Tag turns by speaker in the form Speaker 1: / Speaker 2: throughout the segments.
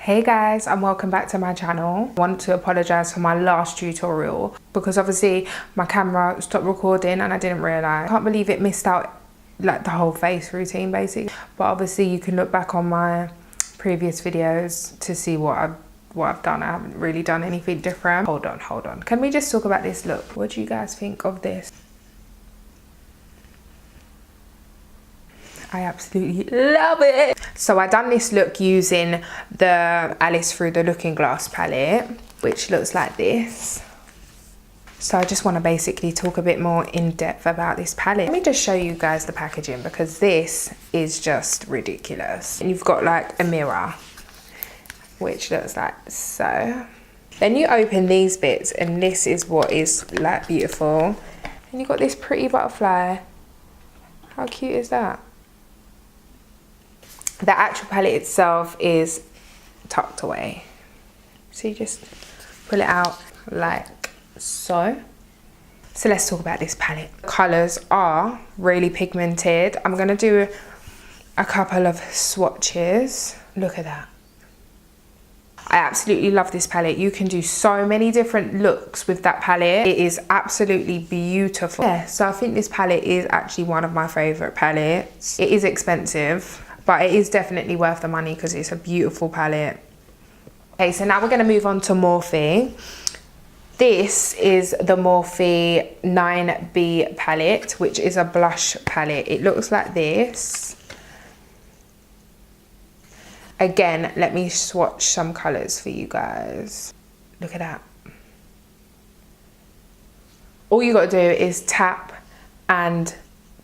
Speaker 1: Hey guys, and welcome back to my channel. I want to apologize for my last tutorial because obviously my camera stopped recording and I didn't realize. I can't believe it missed out like the whole face routine basically. But obviously you can look back on my previous videos to see what I've done. I haven't really done anything different. Hold on. Can we just talk about this look? What do you guys think of this? I absolutely love it. So I done this look using the Alice Through the Looking Glass palette, which looks like this. So I just want to basically talk a bit more in depth about this palette. Let me just show you guys the packaging because this is just ridiculous. And you've got like a mirror, which looks like so. Then you open these bits and this is what is like beautiful. And you've got this pretty butterfly. How cute is that? The actual palette itself is tucked away. So you just pull it out like so. So let's talk about this palette. Colours are really pigmented. I'm gonna do a couple of swatches. Look at that. I absolutely love this palette. You can do so many different looks with that palette. It is absolutely beautiful. Yeah, so I think this palette is actually one of my favourite palettes. It is expensive, but it is definitely worth the money because it's a beautiful palette. Okay, so now we're going to move on to Morphe. This is the Morphe 9B palette, which is a blush palette. It looks like this. Again, let me swatch some colours for you guys. Look at that. All you got to do is tap and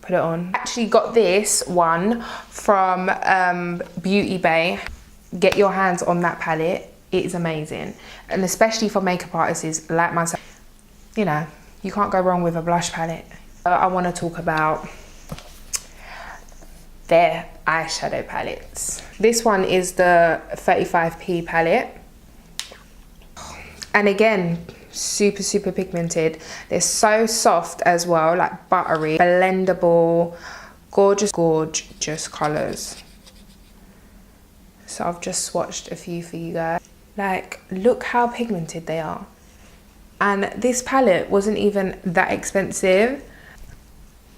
Speaker 1: put it on. Actually got this one from Beauty Bay. Get your hands on that palette. It is amazing. And especially for makeup artists like myself, you know, you can't go wrong with a blush palette. I want to talk about their eyeshadow palettes. This one is the 35p palette. And again, super pigmented. They're so soft as well, like buttery, blendable, gorgeous colors. So I've just swatched a few for you guys. Like, look how pigmented they are. And this palette wasn't even that expensive.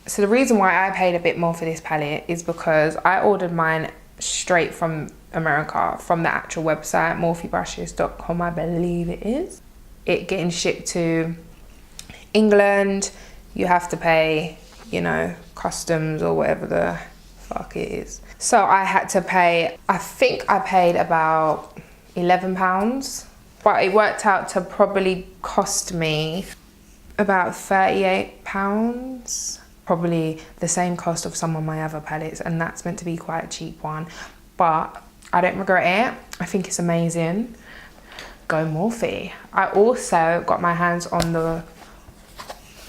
Speaker 1: So the reason why I paid a bit more for this palette is because I ordered mine straight from America, from the actual website, morphebrushes.com, I believe it is. It getting shipped to England, you have to pay, you know, customs or whatever the fuck it is. So I had to pay, I think I paid about £11, but it worked out to probably cost me about £38. Probably the same cost of some of my other palettes, and that's meant to be quite a cheap one, but I don't regret it. I think it's amazing. Go Morphe. I also got my hands on the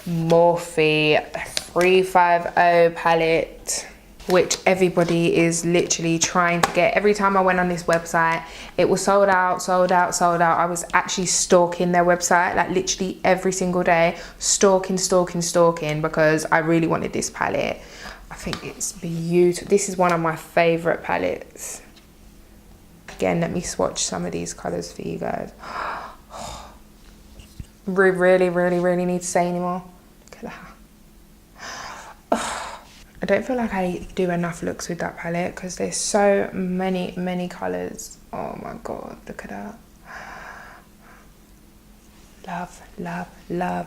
Speaker 1: Morphe 350 palette, which everybody is literally trying to get. Every time I went on this website, it was sold out. I was actually stalking their website, like literally every single day, stalking because I really wanted this palette. I think it's beautiful. This is one of my favorite palettes. Again, let me swatch some of these colors for you guys. Really need to say anymore. Look at that. I don't feel like I do enough looks with that palette because there's so many colors. Oh my god, look at that. Love.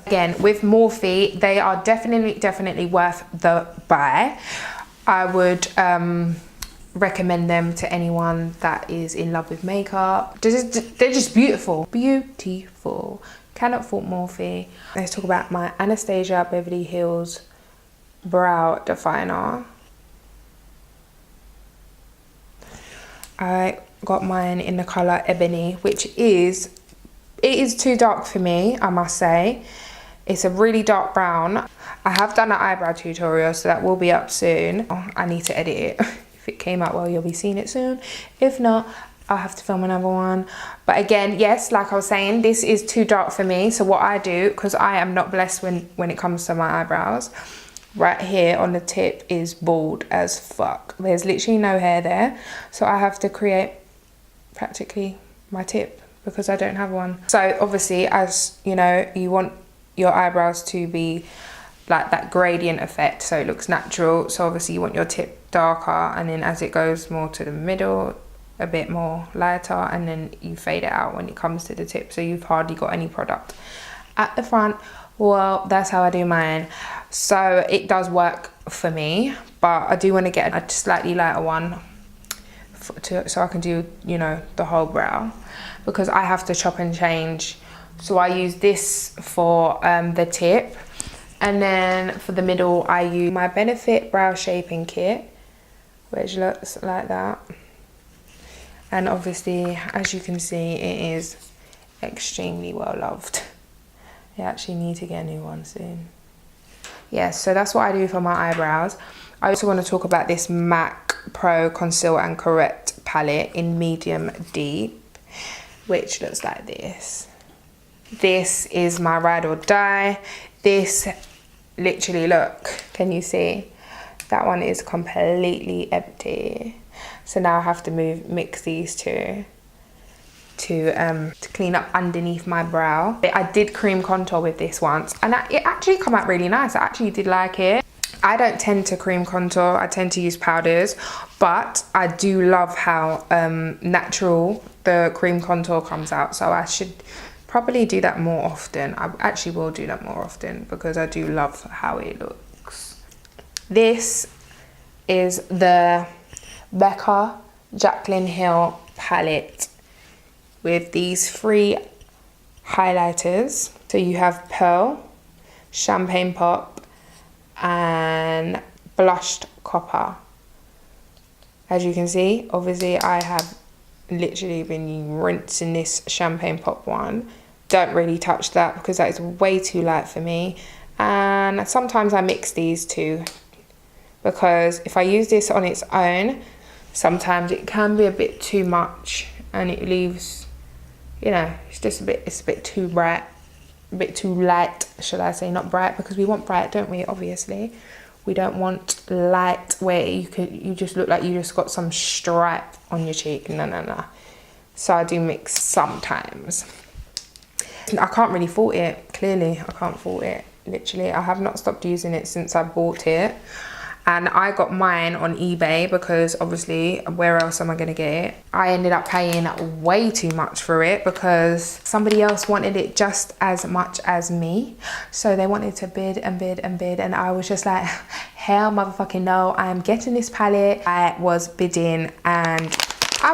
Speaker 1: Again, with Morphe, they are definitely worth the buy. I would recommend them to anyone that is in love with makeup. They're just beautiful. Cannot fault Morphe. Let's talk about my Anastasia Beverly Hills brow definer. I got mine in the color Ebony, which is too dark for me, I must say. It's a really dark brown. I have done an eyebrow tutorial, so that will be up soon. I need to edit it. If it came out well, you'll be seeing it soon. If not, I'll have to film another one. But again, yes, like I was saying, this is too dark for me. So what I do, because I am not blessed when it comes to my eyebrows, right here on the tip is bald as fuck. There's literally no hair there. So I have to create practically my tip because I don't have one. So obviously, as you know, you want your eyebrows to be like that gradient effect so it looks natural. So obviously you want your tip darker, and then as it goes more to the middle, a bit more lighter, and then you fade it out when it comes to the tip, so you've hardly got any product at the front. Well, that's how I do mine. So it does work for me, but I do want to get a slightly lighter one so I can do, you know, the whole brow, because I have to chop and change. So I use this for the tip, and then for the middle I use my Benefit brow shaping kit, which looks like that. And obviously, as you can see, it is extremely well loved. I actually need to get a new one soon. Yeah, so that's what I do for my eyebrows. I also want to talk about this MAC Pro Conceal and Correct palette in medium deep, which looks like this. This is my ride or die. This, literally, look, can you see? That one is completely empty. So now I have to mix these two to clean up underneath my brow. I did cream contour with this once, and it actually came out really nice. I actually did like it. I don't tend to cream contour, I tend to use powders, but I do love how natural the cream contour comes out, so I should probably do that more often. I actually will do that more often because I do love how it looks. This is the Beca Jaclyn Hill palette with these 3 highlighters. So you have Pearl, Champagne Pop, and Blushed Copper. As you can see, obviously I have literally been rinsing this Champagne Pop one. Don't really touch that because that is way too light for me. And sometimes I mix these two, because if I use this on its own, sometimes it can be a bit too much and it leaves, you know, it's a bit too bright, a bit too light, should I say, not bright, because we want bright, don't we? Obviously we don't want light where you just look like you just got some stripe on your cheek. No. So I do mix sometimes. I can't really fault it. Clearly I can't fault it. Literally, I have not stopped using it since I bought it. And I got mine on eBay because obviously where else am I gonna get it? I ended up paying way too much for it because somebody else wanted it just as much as me. So they wanted to bid and bid and bid, and I was just like, hell motherfucking no, I am getting this palette. I was bidding and I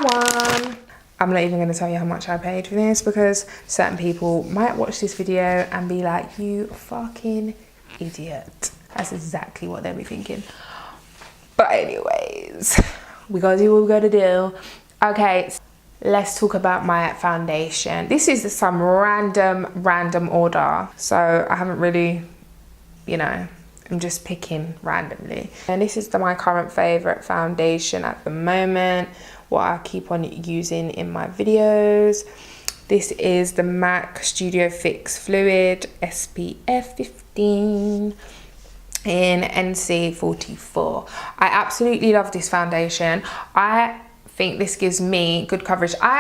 Speaker 1: won. I'm not even gonna tell you how much I paid for this because certain people might watch this video and be like, you fucking idiot. That's exactly what they'll be thinking. But anyways, we gotta do what we gotta do. Okay, let's talk about my foundation. This is some random order. So I haven't really, you know, I'm just picking randomly. And this is my current favorite foundation at the moment, what I keep on using in my videos. This is the MAC Studio Fix Fluid SPF 15. In NC44. I absolutely love this foundation. I think this gives me good coverage. I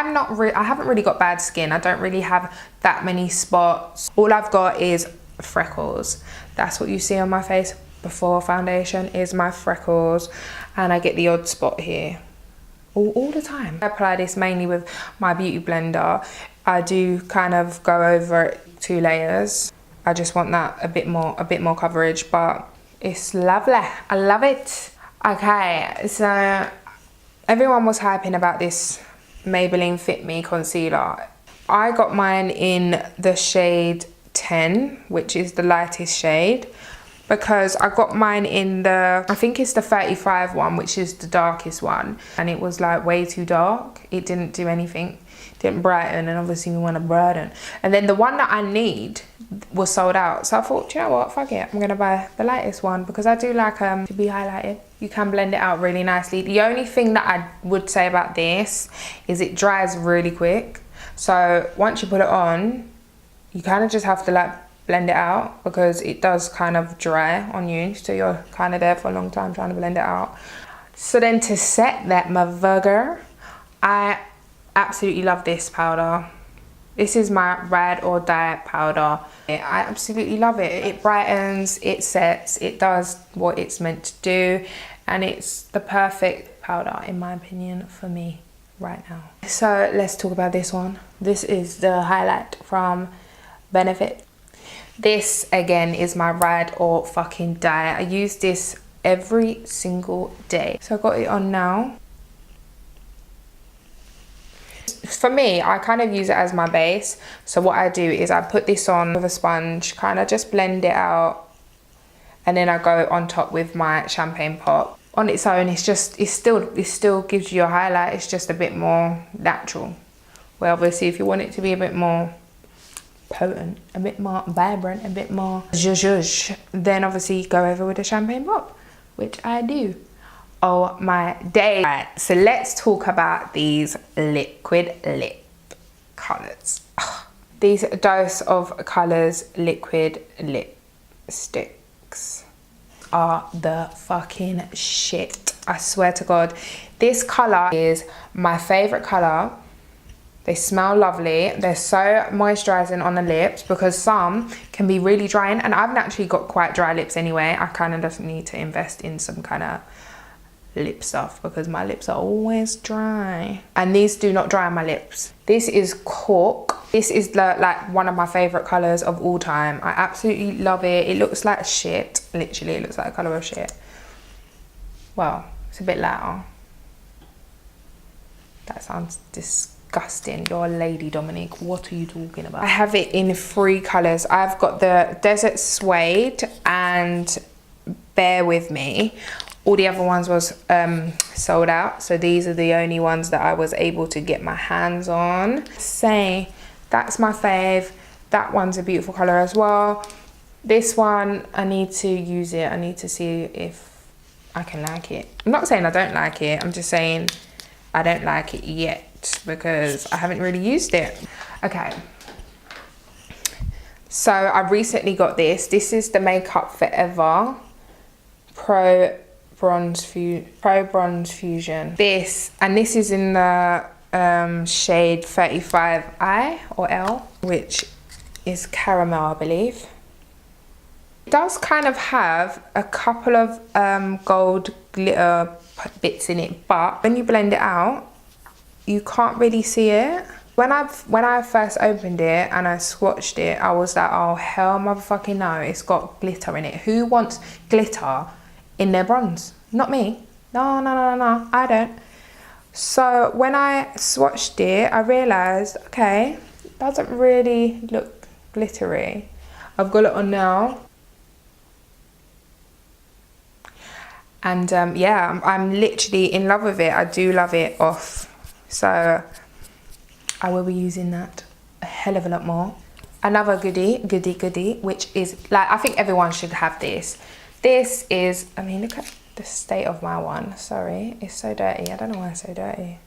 Speaker 1: haven't really got bad skin. I don't really have that many spots. All I've got is freckles. That's what you see on my face before foundation is my freckles, and I get the odd spot here all the time. I apply this mainly with my beauty blender. I do kind of go over it 2 layers. I just want that a bit more coverage, but it's lovely. I love it. Okay, so everyone was hyping about this Maybelline Fit Me concealer. I got mine in the shade 10, which is the lightest shade, because I got mine in the, I think it's the 35 one, which is the darkest one, and it was like way too dark. It didn't do anything, didn't brighten, and obviously we want to brighten. And then the one that I need was sold out, so I thought, you know what, fuck it, I'm gonna buy the lightest one because I do like to be highlighted. You can blend it out really nicely. The only thing that I would say about this is it dries really quick. So once you put it on, you kind of just have to like blend it out because it does kind of dry on you, so you're kind of there for a long time trying to blend it out. So then to set that motherfucker, I Absolutely love this powder. This is my ride or die powder. I absolutely love it. It brightens, it sets, it does what it's meant to do, and it's the perfect powder in my opinion for me right now. So let's talk about this one. This is the highlight from Benefit. This again is my ride or fucking die. I use this every single day. So I got it on now. For me, I kind of use it as my base. So what I do is I put this on with a sponge, kind of just blend it out, and then I go on top with my champagne pop. On its own, it still gives you a highlight. It's just a bit more natural. Well, obviously, if you want it to be a bit more potent, a bit more vibrant, a bit more zhuzh, then obviously go over with the champagne pop, which I do. Oh my day. Right, so let's talk about these liquid lip colors. These Dose of Colors liquid lipsticks are the fucking shit. I swear to God, this color is my favorite color. They smell lovely. They're so moisturizing on the lips, because some can be really drying, and I've naturally got quite dry lips anyway. I kind of just need to invest in some kind of lip stuff because my lips are always dry, and these do not dry on my lips. This is Cork. This is like one of my favorite colors of all time. I absolutely love it. It looks like shit. Literally, it looks like a color of shit. Well, it's a bit lighter. That sounds disgusting. You're a lady, Dominique. What are you talking about? I have it in 3 colors. I've got the Desert Suede and Bear With Me. All the other ones was sold out, so these are the only ones that I was able to get my hands on. Say, that's my fave. That one's a beautiful color as well. This one, I need to use it. I need to see if I can like it. I'm not saying I don't like it. I'm just saying I don't like it yet because I haven't really used it. Okay. So I recently got this. This is the Makeup Forever Pro Bronze Fusion. This is in the shade 35I or L, which is caramel, I believe. It does kind of have a couple of gold glitter bits in it, but when you blend it out, you can't really see it. When I first opened it and I swatched it, I was like, oh hell motherfucking no, it's got glitter in it. Who wants glitter in their bronze? Not me. No, I don't. So when I swatched it, I realized, okay, it doesn't really look glittery. I've got it on now. And yeah, I'm literally in love with it. I do love it off. So I will be using that a hell of a lot more. Another goodie, which is like, I think everyone should have this. This is, I mean, look at the state of my one. Sorry, it's so dirty. I don't know why it's so dirty.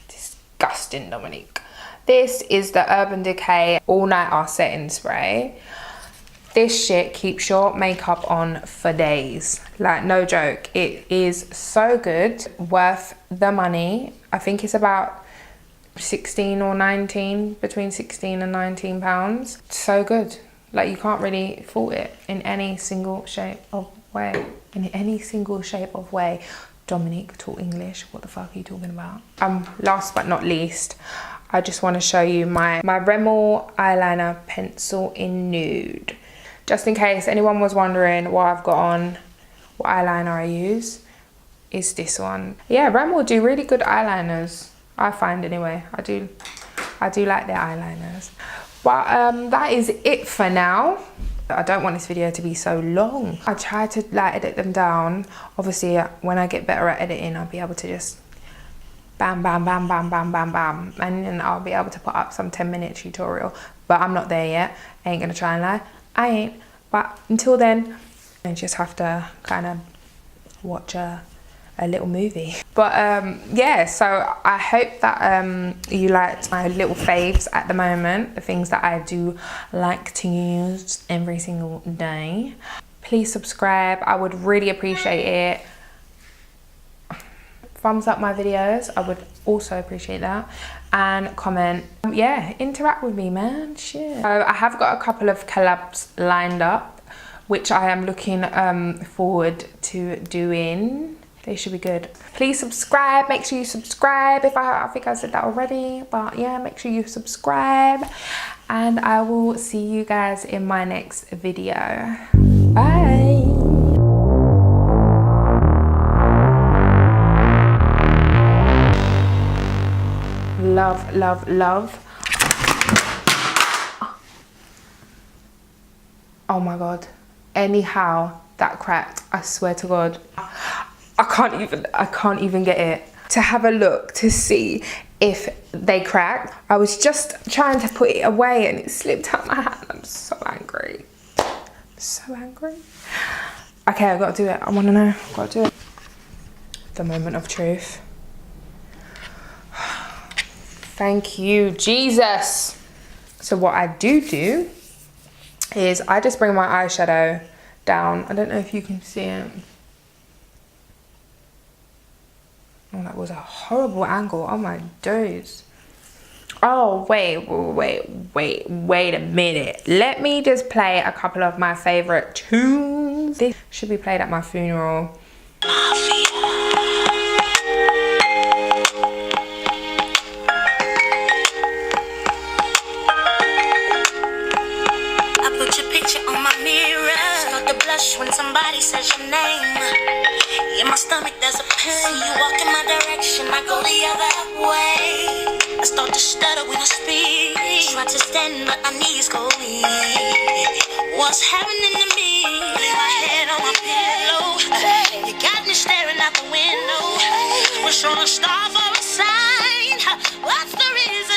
Speaker 1: Disgusting, Dominique. This is the Urban Decay All Nighter Setting Spray. This shit keeps your makeup on for days. Like, no joke. It is so good, worth the money. I think it's about 16 or 19, between 16 and 19 pounds. So good. Like, you can't really fault it in any single shape of way. In any single shape of way. Dominique, talk English. What the fuck are you talking about? Last but not least, I just want to show you my Rimmel eyeliner pencil in nude. Just in case anyone was wondering what I've got on, what eyeliner I use, is this one. Yeah, Rimmel do really good eyeliners, I find anyway. I do like their eyeliners. But that is it for now. I don't want this video to be so long. I try to like edit them down. Obviously, when I get better at editing, I'll be able to just bam, bam, bam, bam, bam, bam, bam. And then I'll be able to put up some 10-minute tutorial. But I'm not there yet. I ain't gonna try and lie. I ain't. But until then, I just have to kind of watch a little movie. But yeah, so I hope that you liked my little faves at the moment, the things that I do like to use every single day. Please subscribe. I would really appreciate it. thumbs up my videos. I would also appreciate that. And comment. Yeah, interact with me, man. Shit. So I have got a couple of collabs lined up, which I am looking forward to doing. They should be good. Please subscribe. Make sure you subscribe. I think I said that already, but yeah, make sure you subscribe. And I will see you guys in my next video. Bye. Love, love, love. Oh my god. Anyhow, that cracked. I swear to God. I can't even get it. To have a look to see if they cracked. I was just trying to put it away and it slipped out my hand. I'm so angry. So angry. Okay, I gotta do it. I wanna know. I gotta do it. The moment of truth. Thank you, Jesus. So what I do is I just bring my eyeshadow down. I don't know if you can see it. Oh, that was a horrible angle. Oh my days. Oh, wait a minute. Let me just play a couple of my favorite tunes. This should be played at my funeral.
Speaker 2: When somebody says your name, in my stomach there's a pain. You walk in my direction, I go the other way. I start to stutter when I speak. Try to stand, but my knees go weak. What's happening to me? Lay my head on my pillow. You got me staring out the window. Wish on a star for a sign. What's the reason?